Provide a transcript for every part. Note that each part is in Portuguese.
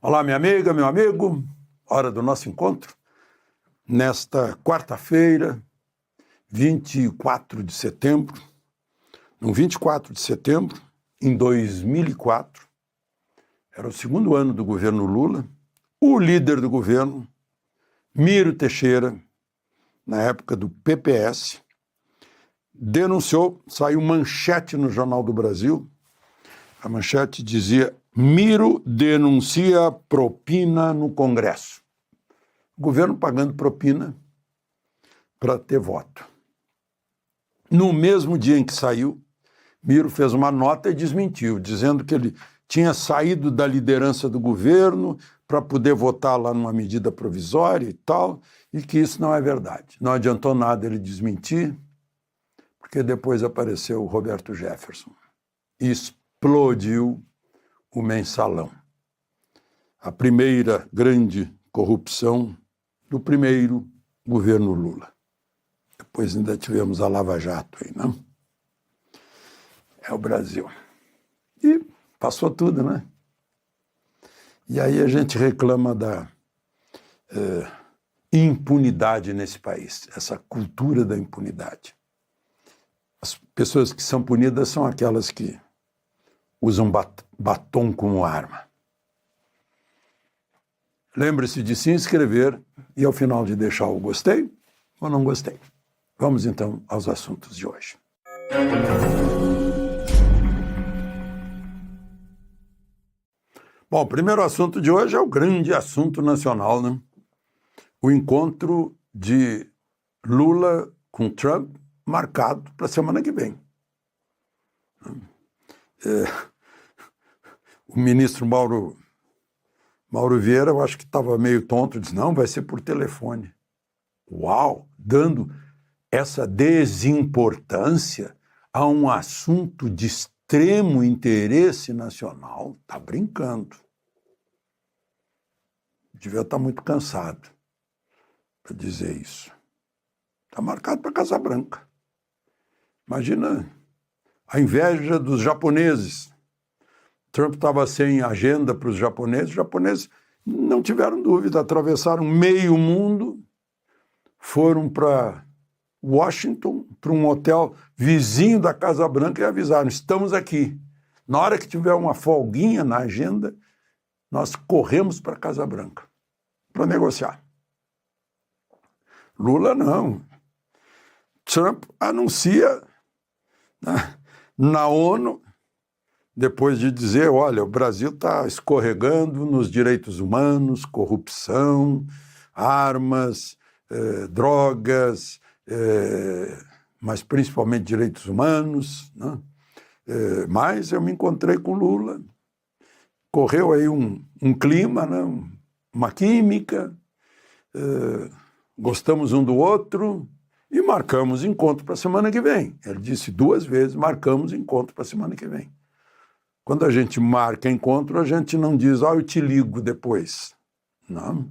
Olá, minha amiga, meu amigo, hora do nosso encontro. Nesta quarta-feira, 24 de setembro, no 24 de setembro, em 2004, era o segundo ano do governo Lula, o líder do governo, Miro Teixeira, na época do PPS, denunciou, saiu manchete no Jornal do Brasil, a manchete dizia: Miro denuncia propina no Congresso. O governo pagando propina para ter voto. No mesmo dia em que saiu, Miro fez uma nota e desmentiu, dizendo que ele tinha saído da liderança do governo para poder votar lá numa medida provisória e tal, e que isso não é verdade. Não adiantou nada ele desmentir, porque depois apareceu o Roberto Jefferson e explodiu o mensalão. A primeira grande corrupção do primeiro governo Lula. Depois ainda tivemos a Lava Jato aí, não? É o Brasil. E passou tudo, né? E aí a gente reclama da impunidade nesse país, essa cultura da impunidade. As pessoas que são punidas são aquelas que usam batom como arma. Lembre-se de se inscrever e, ao final, de deixar o gostei ou não gostei. Vamos, então, aos assuntos de hoje. Bom, o primeiro assunto de hoje é o grande assunto nacional, né? O encontro de Lula com Trump marcado para a semana que vem. O ministro Mauro Vieira, eu acho que estava meio tonto, disse, não, vai ser por telefone. Uau! Dando essa desimportância a um assunto de extremo interesse nacional, está brincando. Devia estar muito cansado para dizer isso. Está marcado para Casa Branca. Imagina a inveja dos japoneses. Trump estava sem agenda para os japoneses não tiveram dúvida, atravessaram meio mundo, foram para Washington, para um hotel vizinho da Casa Branca e avisaram, estamos aqui. Na hora que tiver uma folguinha na agenda, nós corremos para a Casa Branca para negociar. Lula não. Trump anuncia na ONU, depois de dizer, olha, o Brasil está escorregando nos direitos humanos, corrupção, armas, drogas, mas principalmente direitos humanos, né? Mas eu me encontrei com Lula, correu aí um clima, né? Uma química, gostamos um do outro e marcamos encontro para a semana que vem. Ele disse 2 vezes, marcamos encontro para a semana que vem. Quando a gente marca encontro, a gente não diz, eu te ligo depois. Não.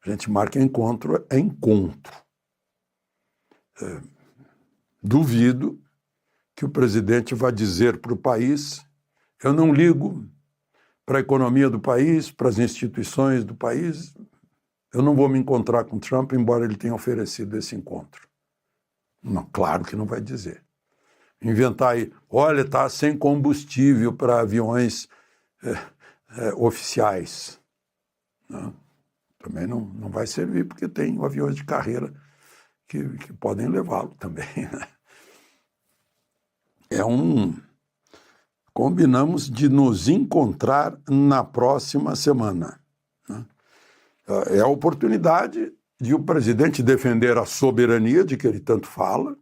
A gente marca encontro, é encontro. Duvido que o presidente vá dizer para o país, eu não ligo para a economia do país, para as instituições do país, eu não vou me encontrar com Trump, embora ele tenha oferecido esse encontro. Não, claro que não vai dizer. Inventar aí, olha, está sem combustível para aviões oficiais. Não, também não vai servir, porque tem aviões de carreira que podem levá-lo também. Né? Combinamos de nos encontrar na próxima semana. Né? É a oportunidade de o presidente defender a soberania de que ele tanto fala,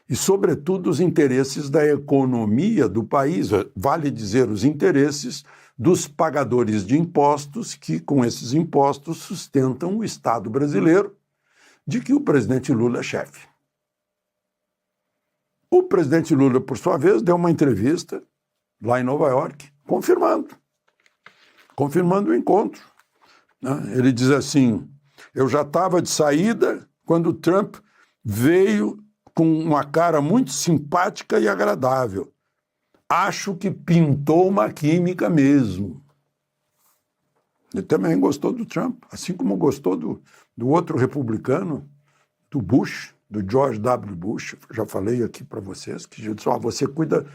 e, sobretudo, os interesses da economia do país, vale dizer, os interesses dos pagadores de impostos que, com esses impostos, sustentam o Estado brasileiro, de que o presidente Lula é chefe. O presidente Lula, por sua vez, deu uma entrevista lá em Nova York, confirmando o encontro. Né? Ele diz assim, eu já estava de saída quando o Trump veio com uma cara muito simpática e agradável. Acho que pintou uma química mesmo. Ele também gostou do Trump, assim como gostou do outro republicano, do Bush, do George W. Bush. Já falei aqui para vocês que disse, você cuida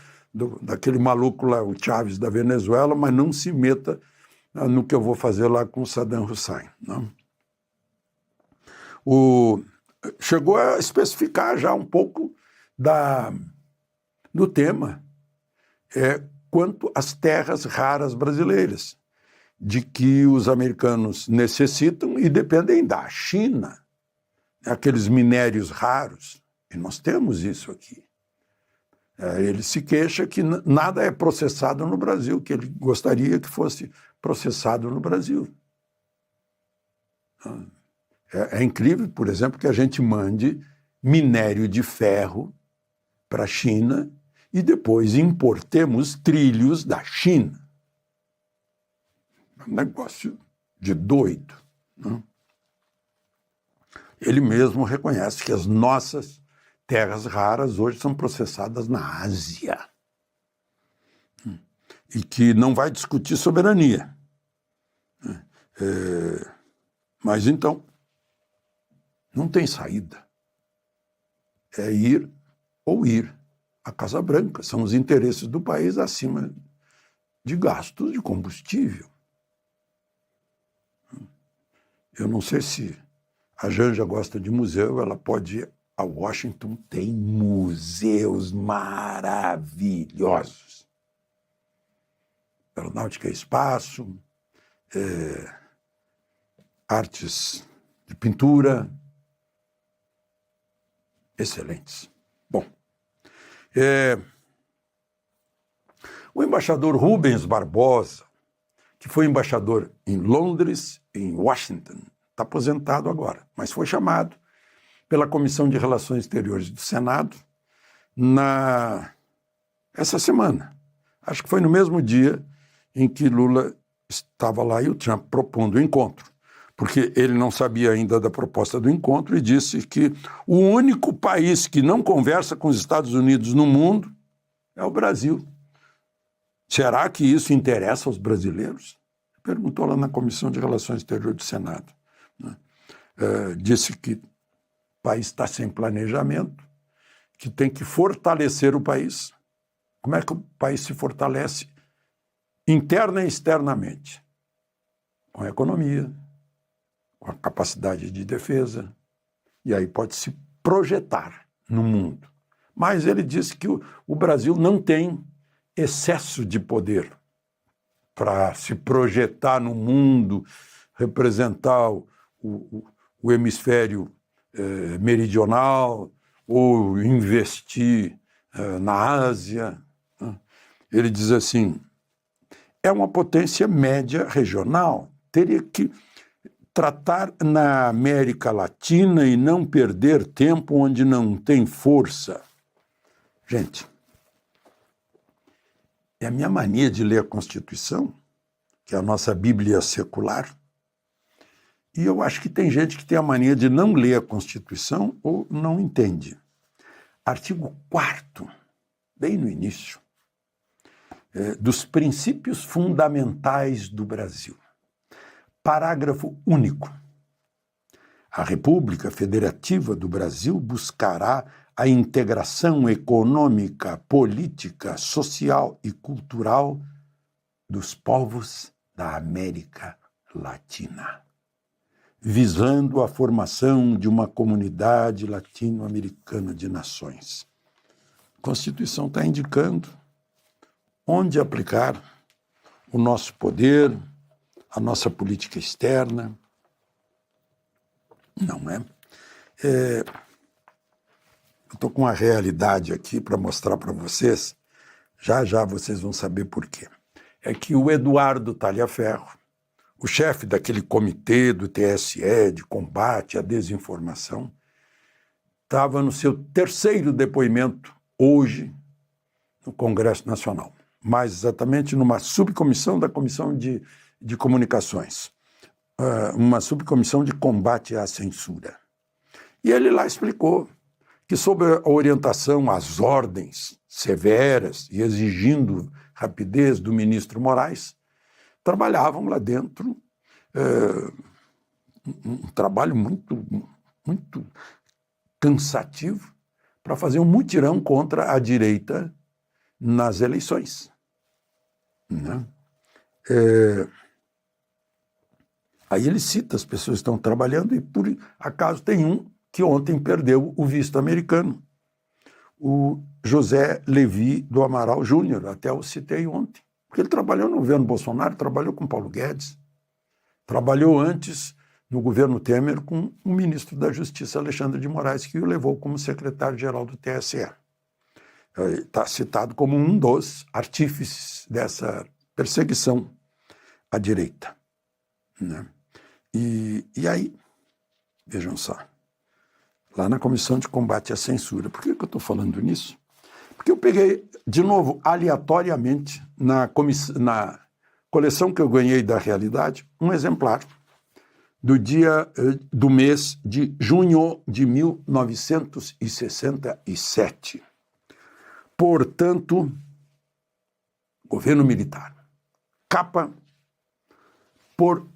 daquele maluco lá, o Chávez da Venezuela, mas não se meta no que eu vou fazer lá com o Saddam Hussein. Não? Chegou a especificar já um pouco do tema, quanto às terras raras brasileiras, de que os americanos necessitam e dependem da China, aqueles minérios raros, e nós temos isso aqui. Ele se queixa que nada é processado no Brasil, que ele gostaria que fosse processado no Brasil. É incrível, por exemplo, que a gente mande minério de ferro para a China e depois importemos trilhos da China. É um negócio de doido. Né? Ele mesmo reconhece que as nossas terras raras hoje são processadas na Ásia. E que não vai discutir soberania. Mas então, não tem saída. É ir ou ir à Casa Branca. São os interesses do país acima de gastos de combustível. Eu não sei se a Janja gosta de museu, ela pode ir a Washington, tem museus maravilhosos. Aeronáutica e Espaço, artes de pintura, excelentes. Bom, o embaixador Rubens Barbosa, que foi embaixador em Londres, em Washington, está aposentado agora, mas foi chamado pela Comissão de Relações Exteriores do Senado essa semana. Acho que foi no mesmo dia em que Lula estava lá e o Trump propondo o encontro, porque ele não sabia ainda da proposta do encontro e disse que o único país que não conversa com os Estados Unidos no mundo é o Brasil. Será que isso interessa aos brasileiros? Perguntou lá na Comissão de Relações Exteriores do Senado. Né? Disse que o país está sem planejamento, que tem que fortalecer o país. Como é que o país se fortalece interna e externamente? Com a economia, com a capacidade de defesa, e aí pode se projetar no mundo. Mas ele disse que o Brasil não tem excesso de poder para se projetar no mundo, representar o hemisfério meridional ou investir na Ásia. Ele diz assim, é uma potência média regional, teria que tratar na América Latina e não perder tempo onde não tem força. Gente, é a minha mania de ler a Constituição, que é a nossa Bíblia secular, e eu acho que tem gente que tem a mania de não ler a Constituição ou não entende. Artigo 4º, bem no início, dos princípios fundamentais do Brasil. Parágrafo único. A República Federativa do Brasil buscará a integração econômica, política, social e cultural dos povos da América Latina, visando a formação de uma comunidade latino-americana de nações. A Constituição está indicando onde aplicar o nosso poder, a nossa política externa. Não é? Eu estou com uma realidade aqui para mostrar para vocês, já já vocês vão saber por quê. É que o Eduardo Talhaferro, o chefe daquele comitê do TSE de combate à desinformação, estava no seu 3º depoimento hoje no Congresso Nacional, mais exatamente numa subcomissão da Comissão de Comunicações, uma subcomissão de combate à censura. E ele lá explicou que, sob a orientação, as ordens severas e exigindo rapidez do ministro Moraes, trabalhavam lá dentro um trabalho muito, muito cansativo para fazer um mutirão contra a direita nas eleições, né? Aí ele cita as pessoas que estão trabalhando e, por acaso, tem um que ontem perdeu o visto americano, o José Levi do Amaral Júnior, até eu citei ontem, porque ele trabalhou no governo Bolsonaro, trabalhou com Paulo Guedes, trabalhou antes no governo Temer com o ministro da Justiça, Alexandre de Moraes, que o levou como secretário-geral do TSE. Está citado como um dos artífices dessa perseguição à direita, né? E aí, vejam só, lá na Comissão de Combate à Censura, por que eu estou falando nisso? Porque eu peguei, de novo, aleatoriamente, na coleção que eu ganhei da Realidade, um exemplar do mês de junho de 1967. Portanto, governo militar. Capa por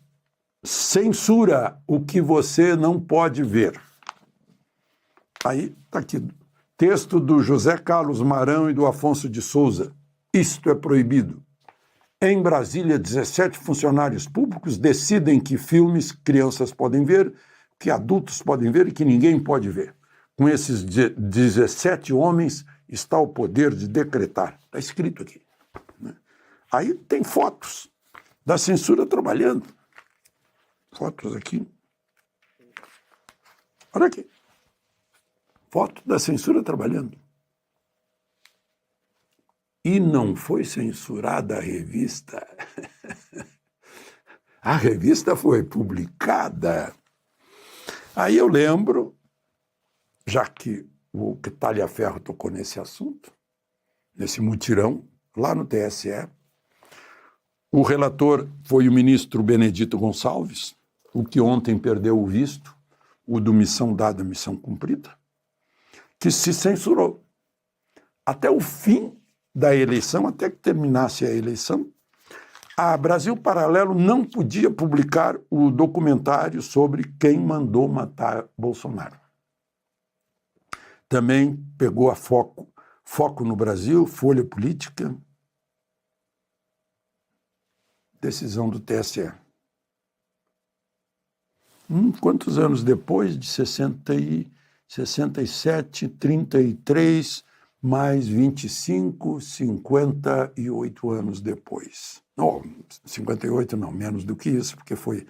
censura o que você não pode ver. Aí está aqui, texto do José Carlos Marão e do Afonso de Souza. Isto é proibido. Em Brasília, 17 funcionários públicos decidem que filmes crianças podem ver, que adultos podem ver e que ninguém pode ver. Com esses 17 homens está o poder de decretar. Está escrito aqui, né? Aí tem fotos da censura trabalhando. Fotos aqui. Olha aqui. Foto da censura trabalhando. E não foi censurada a revista. A revista foi publicada. Aí eu lembro, já que o Talhaferro tocou nesse assunto, nesse mutirão, lá no TSE, o relator foi o ministro Benedito Gonçalves, o que ontem perdeu o visto, o do missão dada, missão cumprida, que se censurou. Até o fim da eleição, até que terminasse a eleição, a Brasil Paralelo não podia publicar o documentário sobre quem mandou matar Bolsonaro. Também pegou a Foco no Brasil, Folha Política, decisão do TSE. Quantos anos depois? De 67, 33, mais 25, 58 anos depois. Não, 58 não, menos do que isso, porque foi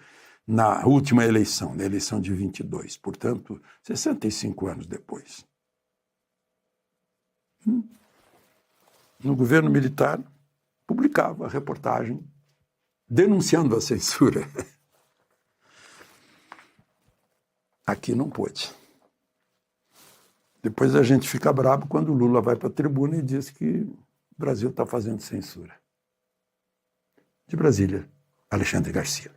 na última eleição, na eleição de 22, portanto, 65 anos depois. No governo militar, publicava a reportagem denunciando a censura. Aqui não pôde. Depois a gente fica bravo quando o Lula vai para a tribuna e diz que o Brasil está fazendo censura. De Brasília, Alexandre Garcia.